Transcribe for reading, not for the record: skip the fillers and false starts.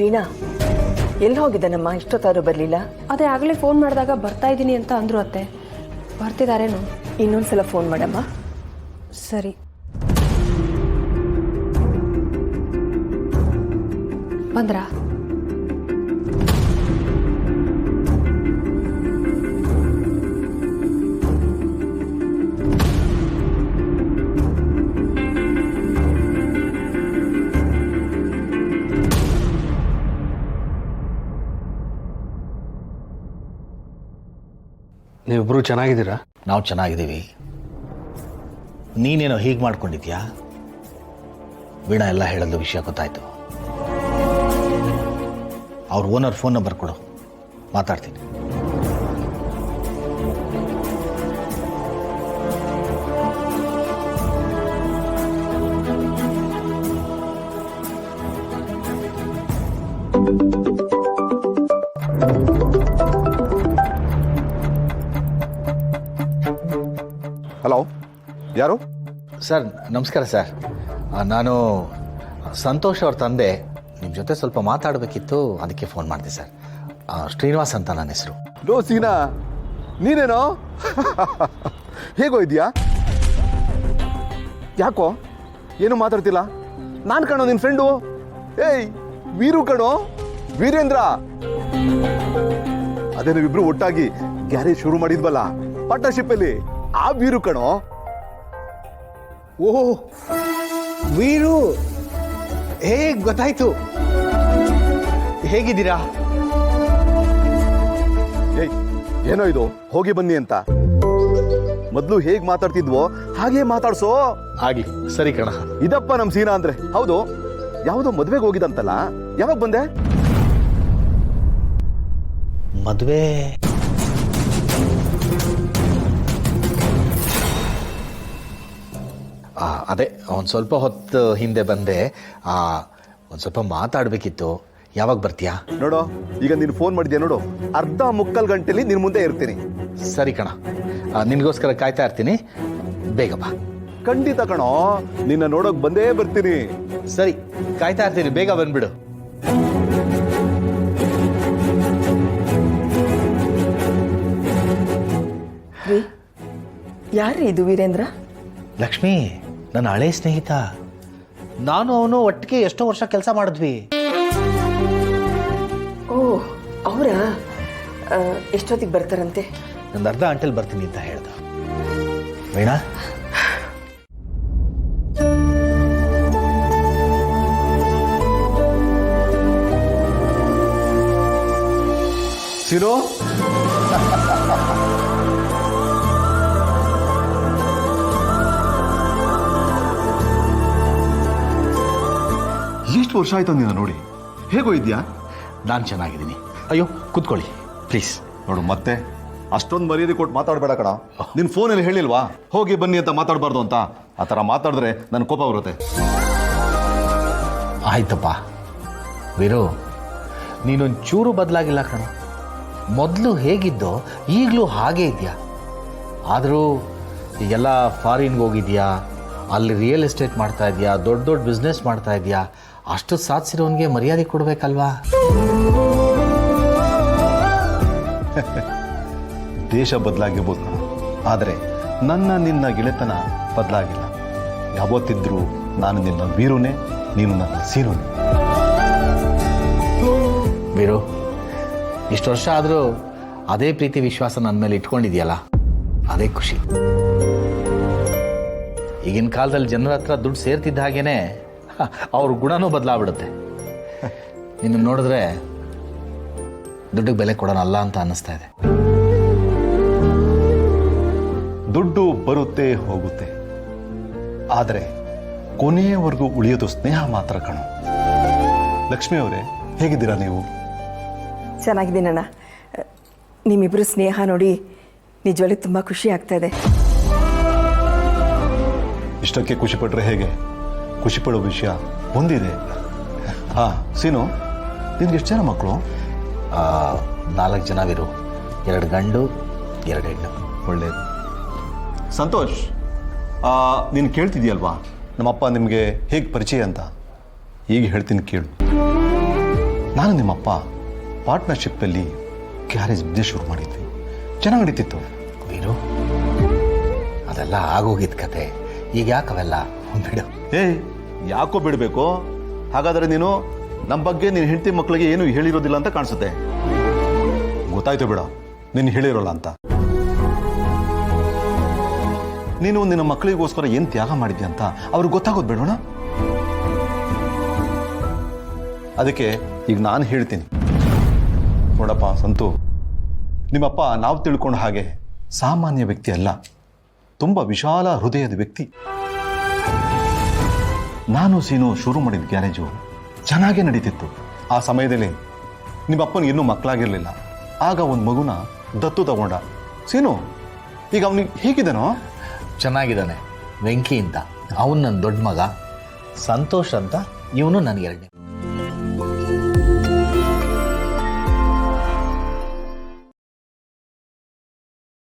ವೀಣಾ ಎಲ್ಲಿ ಹೋಗಿದ್ದಾನಮ್ಮ? ಇಷ್ಟೊತ್ತಾದ್ರೂ ಬರಲಿಲ್ಲ. ಅದೇ ಆಗಲೇ ಫೋನ್ ಮಾಡಿದಾಗ ಬರ್ತಾ ಇದ್ದೀನಿ ಅಂತ ಅಂದ್ರು ಅತ್ತೆ. ಬರ್ತಿದಾರೇನು? ಇನ್ನೊಂದ್ಸಲ ಫೋನ್ ಮಾಡಮ್ಮ. ಸರಿ. ಬಂದ್ರಾ? ನೀವಿಬ್ರು ಚೆನ್ನಾಗಿದ್ದೀರಾ? ನಾವು ಚೆನ್ನಾಗಿದ್ದೀವಿ. ನೀನೇನೋ ಹೀಗೆ ಮಾಡ್ಕೊಂಡಿದ್ಯಾ? ವೀಣಾ ಎಲ್ಲ ಹೇಳೋದು ವಿಷಯ ಗೊತ್ತಾಯ್ತು. ಅವ್ರ ಓನರ್ ಫೋನ್ ನಂಬರ್ ಕೊಡು, ಮಾತಾಡ್ತೀನಿ. ಹಲೋ, ಯಾರು? ಸರ್ ನಮಸ್ಕಾರ ಸರ್. ನಾನು ಸಂತೋಷ್ ಅವ್ರ ತಂದೆ. ನಿಮ್ಮ ಜೊತೆ ಸ್ವಲ್ಪ ಮಾತಾಡಬೇಕಿತ್ತು, ಅದಕ್ಕೆ ಫೋನ್ ಮಾಡಿದೆ ಸರ್. ಶ್ರೀನಿವಾಸ್ ಅಂತ ನನ್ನ ಹೆಸರು. ಲೋ ಸೀನಾ, ನೀನೇನೋ ಹೇಗೋ ಇದೆಯಾ? ಯಾಕೋ ಏನು ಮಾತಾಡ್ತಿಲ್ಲ? ನಾನು ಕಣೋ ನಿನ್ನ ಫ್ರೆಂಡು. ಏಯ್ ವೀರು ಕಣೋ, ವೀರೇಂದ್ರ. ಅದೇ ನಾವಿಬ್ರು ಒಟ್ಟಾಗಿ ಗ್ಯಾರೇಜ್ ಶುರು ಮಾಡಿದ್ವಲ್ಲ ಪಾರ್ಟ್ನರ್ಶಿಪ್ಪಲ್ಲಿ, ಆ ವೀರು ಕಣೋ. ಓಹ್ ವೀರು, ಹೇಗೆ ಗೊತ್ತಾಯ್ತು? ಹೇಗಿದ್ದೀರಾ? ಏಯ್ ಏನೋ ಇದು ಹೋಗಿ ಬನ್ನಿ ಅಂತ. ಮೊದಲು ಹೇಗ್ ಮಾತಾಡ್ತಿದ್ವೋ ಹಾಗೇ ಮಾತಾಡ್ಸೋ. ಆಗ್ಲಿ, ಸರಿ ಕಣ. ಇದಪ್ಪ ನಮ್ ಸೀನಾ ಅಂದ್ರೆ. ಹೌದು, ಯಾವುದೋ ಮದ್ವೆಗೆ ಹೋಗಿದಂತಲ್ಲ, ಯಾವಾಗ ಬಂದೆ? ಮದುವೆ ಅದೇ ಒಂದು ಸ್ವಲ್ಪ ಹೊತ್ತು ಹಿಂದೆ ಬಂದೆ. ಒಂದು ಸ್ವಲ್ಪ ಮಾತಾಡಬೇಕಿತ್ತು. ಯಾವಾಗ ಬರ್ತೀಯಾ? ನೋಡು, ಈಗ ನೀನು ಫೋನ್ ಮಾಡಿದ್ಯಾ ನೋಡು, ಅರ್ಧ ಮುಕ್ಕಾಲು ಗಂಟೆಲಿ ನಿನ್ ಮುಂದೆ ಇರ್ತೀನಿ. ಸರಿ ಕಣ, ನಿನಗೋಸ್ಕರ ಕಾಯ್ತಾ ಇರ್ತೀನಿ. ಬೇಗ ಬಾ. ಖಂಡಿತ ಕಣೋ, ನಿನ್ನ ನೋಡೋಕ್ ಬಂದೇ ಬರ್ತೀನಿ. ಸರಿ, ಕಾಯ್ತಾ ಇರ್ತೀನಿ, ಬೇಗ ಬಂದ್ಬಿಡು. ಯಾರು ಇದು ವೀರೇಂದ್ರ? ಲಕ್ಷ್ಮಿ, ನನ್ನ ಹಳೆ ಸ್ನೇಹಿತ. ನಾನು ಅವನು ಒಟ್ಟಿಗೆ ಎಷ್ಟೋ ವರ್ಷ ಕೆಲಸ ಮಾಡಿದ್ವಿ. ಓ ಅವರಾ? ಎಷ್ಟೊತ್ತಿಗೆ ಬರ್ತಾರಂತೆ? ಒಂದು ಅರ್ಧ ಗಂಟೆಲಿ ಬರ್ತೀನಿ ಅಂತ ಹೇಳ್ದ. ವೀಣಾ, ಸೀನೋ, ಎಷ್ಟು ವರ್ಷ ಆಯ್ತು ನೀನು ನೋಡಿ. ಹೇಗೋ ಇದೆಯಾ? ನಾನು ಚೆನ್ನಾಗಿದ್ದೀನಿ. ಅಯ್ಯೋ ಕೂತ್ಕೊಳ್ಳಿ ಪ್ಲೀಸ್. ನೋಡು, ಮತ್ತೆ ಅಷ್ಟೊಂದು ಮರ್ಯಾದೆ ಕೊಟ್ಟು ಮಾತಾಡಬೇಡ ಕಣ. ನಿನ್ ಫೋನಲ್ಲಿ ಹೇಳಿಲ್ವಾ ಹೋಗಿ ಬನ್ನಿ ಅಂತ ಮಾತಾಡಬಾರ್ದು ಅಂತ? ಆ ಥರ ಮಾತಾಡಿದ್ರೆ ನನ್ನ ಕೋಪ ಬರುತ್ತೆ. ಆಯ್ತಪ್ಪ ವೀರು, ನೀನೊಂದು ಚೂರು ಬದಲಾಗಿಲ್ಲ ಕಣ. ಮೊದಲು ಹೇಗಿದ್ದೋ ಈಗಲೂ ಹಾಗೇ ಇದೆಯಾ. ಆದರೂ ಈಗೆಲ್ಲ ಫಾರಿನ್ಗೆ ಹೋಗಿದ್ಯಾ, ಅಲ್ಲಿ ರಿಯಲ್ ಎಸ್ಟೇಟ್ ಮಾಡ್ತಾ ಇದೆಯಾ, ದೊಡ್ಡ ದೊಡ್ಡ ಬಿಸ್ನೆಸ್ ಮಾಡ್ತಾ ಇದೆಯಾ. ಅಷ್ಟು ಸಾಧಿಸಿರೋನಿಗೆ ಮರ್ಯಾದೆ ಕೊಡಬೇಕಲ್ವಾ? ದೇಶ ಬದಲಾಗಿರ್ಬೋದು ಕಣ, ಆದರೆ ನಿನ್ನ ಗೆಳೆತನ ಬದಲಾಗಿಲ್ಲ. ಯಾವತ್ತಿದ್ರೂ ನಾನು ನಿನ್ನ ವೀರುನೇ, ನೀನು ನನ್ನ ಸೀನುನೇ. ವೀರು, ಇಷ್ಟು ವರ್ಷ ಆದರೂ ಅದೇ ಪ್ರೀತಿ ವಿಶ್ವಾಸ ನನ್ನ ಮೇಲೆ ಇಟ್ಕೊಂಡಿದೆಯಲ್ಲ, ಅದೇ ಖುಷಿ. ಈಗಿನ ಕಾಲದಲ್ಲಿ ಜನರ ಹತ್ರ ದುಡ್ಡು ಸೇರ್ತಿದ್ದ ಹಾಗೇನೆ ಅವ್ರ ಗುಣನೂ ಬದಲಾಗ್ಬಿಡುತ್ತೆ. ನಿನ್ನ ನೋಡಿದ್ರೆ ದುಡ್ಡಿಗೆ ಬೆಲೆ ಕೊಡೋಣಲ್ಲ ಅಂತ ಅನ್ನಿಸ್ತಾ ಇದೆ. ದುಡ್ಡು ಬರುತ್ತೆ ಹೋಗುತ್ತೆ, ಆದರೆ ಕೊನೆಯವರೆಗೂ ಉಳಿಯೋದು ಸ್ನೇಹ ಮಾತ್ರ ಕಣು. ಲಕ್ಷ್ಮಿ ಅವರೇ, ಹೇಗಿದ್ದೀರಾ ನೀವು? ಚೆನ್ನಾಗಿದ್ದೀನಣ್ಣ. ನಿಮ್ಮಿಬ್ಬರು ಸ್ನೇಹ ನೋಡಿ ನಿಜವಾಗ್ಲೂ ತುಂಬ ಖುಷಿ ಆಗ್ತಾ ಇದೆ. ಇಷ್ಟಕ್ಕೆ ಖುಷಿ ಪಟ್ರೆ ಹೇಗೆ? ಖುಷಿ ಪಡೋ ವಿಷಯ ಒಂದಿದೆ. ಸೀನು, ನಿನ್ಗೆ ಎಷ್ಟು ಜನ ಮಕ್ಕಳು? 4 ಜನ ವೀರು, 2 ಗಂಡು 2 ಹೆಣ್ಣು. ಒಳ್ಳೇದು. ಸಂತೋಷ್, ನೀನು ಕೇಳ್ತಿದ್ಯಲ್ವಾ ನಮ್ಮಪ್ಪ ನಿಮಗೆ ಹೇಗೆ ಪರಿಚಯ ಅಂತ? ಈಗ ಹೇಳ್ತೀನಿ ಕೇಳು. ನಾನು ನಿಮ್ಮಪ್ಪ ಪಾರ್ಟ್ನರ್ಶಿಪ್ಪಲ್ಲಿ ಗ್ಯಾರೇಜ್ ಬಿಸ್ನೆಸ್ ಶುರು ಮಾಡಿದ್ವಿ, ಚೆನ್ನಾಗಿ ನಡೀತಿತ್ತು. ವೀರು, ಅದೆಲ್ಲ ಆಗೋಗಿದ್ದ ಕತೆ. ಈಗ ಯಾಕೆ ಅವೆಲ್ಲ ಬಿಡು. ಯಾಕೋ ಬಿಡಬೇಕು? ಹಾಗಾದರೆ ನೀನು ನಮ್ಮ ಬಗ್ಗೆ ನಿನ್ನ ಹೆಂಡತಿ ಮಕ್ಕಳಿಗೆ ಏನು ಹೇಳಿರೋದಿಲ್ಲ ಅಂತ ಕಾಣಿಸುತ್ತೆ. ಗೊತ್ತಾಯ್ತು ಬಿಡ, ನೀನು ಹೇಳಿರೋಲ್ಲ ಅಂತ. ನೀನು ನಿನ್ನ ಮಕ್ಕಳಿಗೋಸ್ಕರ ಏನು ತ್ಯಾಗ ಮಾಡಿದ್ಯಾ ಅಂತ ಅವ್ರಿಗೆ ಗೊತ್ತಾಗೋದು ಬೇಡೋಣ. ಅದಕ್ಕೆ ಈಗ ನಾನು ಹೇಳ್ತೀನಿ. ನೋಡಪ್ಪ ಸಂತು, ನಿಮ್ಮಪ್ಪ ನಾವು ತಿಳ್ಕೊಂಡ ಹಾಗೆ ಸಾಮಾನ್ಯ ವ್ಯಕ್ತಿ ಅಲ್ಲ, ತುಂಬ ವಿಶಾಲ ಹೃದಯದ ವ್ಯಕ್ತಿ. ನಾನು ಸೀನು ಶುರು ಮಾಡಿದ ಗ್ಯಾರೇಜು ಚೆನ್ನಾಗೇ ನಡೀತಿತ್ತು. ಆ ಸಮಯದಲ್ಲಿ ನಿಮ್ಮಪ್ಪನಿಗೆ ಇನ್ನೂ ಮಕ್ಕಳಾಗಿರಲಿಲ್ಲ. ಆಗ ಒಂದು ಮಗುನ ದತ್ತು ತಗೊಂಡ. ಸೀನು ಈಗ ಅವನಿಗೆ ಹೇಗಿದ್ದಾನೋ? ಚೆನ್ನಾಗಿದ್ದಾನೆ. ವೆಂಕಿ ಅಂತ ಅವನು ನನ್ನ ದೊಡ್ಡ ಮಗ, ಸಂತೋಷ್ ಅಂತ ಇವನು ನನಗೆ ಎರಡನೇ.